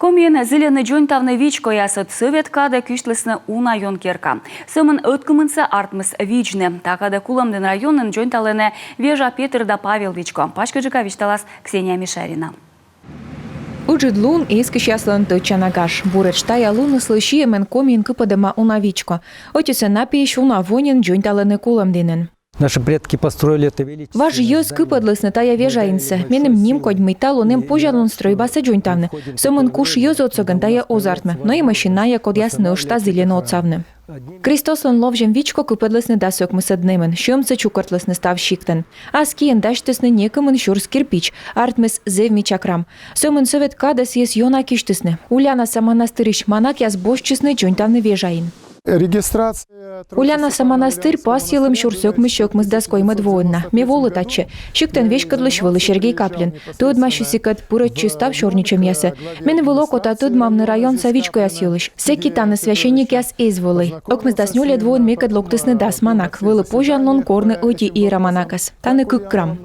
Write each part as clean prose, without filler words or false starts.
Комин зеленый джойнтавны вичко ясыт совет када кюштлесны уна йонкерка. Сымын өткімінсі артмыс вичны. Такада куламдын районын джойнталыны Вежа Петр да Павел вичко. Пашкаджика вичталас Ксения Мишарина. Уджидлун ескиш яслан тычанагаш. Буречтая луны слыши мен комин кыпадыма унавичко. Отюсе напиш унавонин джойнталыны куламдинен. Наши предки построили это величество. Ваш ёс кыпадлысны тая вежаинсы. Менем ним кодьмый талунем пожалун стройбасы джойнтавны. Сомын куш ёз отсоган тая озартмы. Но и машиная код ясны ушта зелено отцавны. Кристослан ловжем вичко кыпадлысны дасок мысаднымен. Шёмцы чукартлысны став щиктен. Аскиен даштысны некымын шурс кирпич. Артмыс зевми чакрам. Сомын совет кадас ес ёна киштысны. Уляна самонастырыш манак яс бошчысны джойнтавны вежаин. Регистрация. Уляна самонастырь пас елым шурсёк-мышёк-мыс доской-мы двоенна. Ме волы тачы. Щиктен вешкадлыш вылы Сергей Каплин. Туд машусикат пурат чистав шорничем ясы. Мен вылокота туд мамны район савичко яс юлыш. Секи таны священник яс из волы. Окмыз даснюле двоен мекад локтысны дас манак. Вылы пожанлон корны оти и романакас. Таны кык крам.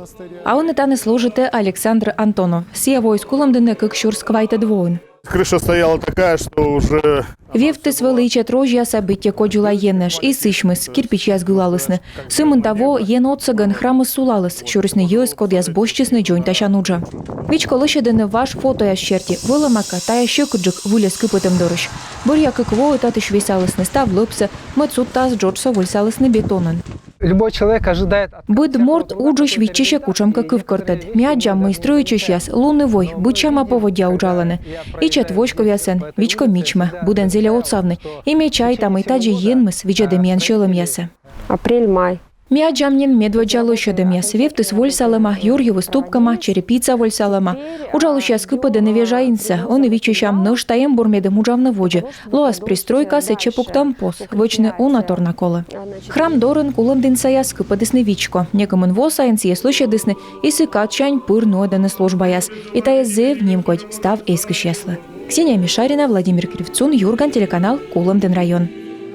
А он и таны служите Александр Антонов. Сия войскулам дыны кык шурсквайта двоен. Крыша стояла такая, что уже... Вевтыс величат рожья события коджула енеш и сышмыс, кирпич яс гылалысны. Сымын того ен отсаган храмы сулалыс, шурысны ёс код яс бошчысны джойн ташануджа. Вич колышедыны ваш фото яс черти, вылымака тая щекуджик вылез кыпытым дорыш. Бурья кыкво татыш весалысны став лыпсы, мыцут таз джорджса выльсалысны бетонын. Любой человек ожидает... Быд морд уджиш вичище кучамка кывкыртыд. Мяджам мы строичиш яс лунный вой, бычама поводя уджаланы. Ичет вочко ясен, вичко мичма, буден зеле отсавны. Име чай там и таджи енмыс, вичедемьян шелым ясе. Апрель-май. Мяджамнен медводжало щедем яс, вевтыс вольсалыма, юрьевы ступкама, черепица вольсалыма. Уджалуш яс кыпыды не вежаинса, он и вичищам ныштаем бурмедым уджавны воджи. Лоас пристройка сече пуктам пос, вычны унатор наколы. Храм дорын кулымдынса яс кыпыдысны вичко. Некомын восаинс еслышедысны, и сыкат чань пыр ноданы служба яс. И тая зев нимкодь, став эскиш яслы. Ксения Мишарина, Владимир Кривцун, Юрган, телеканал Кулымдын район.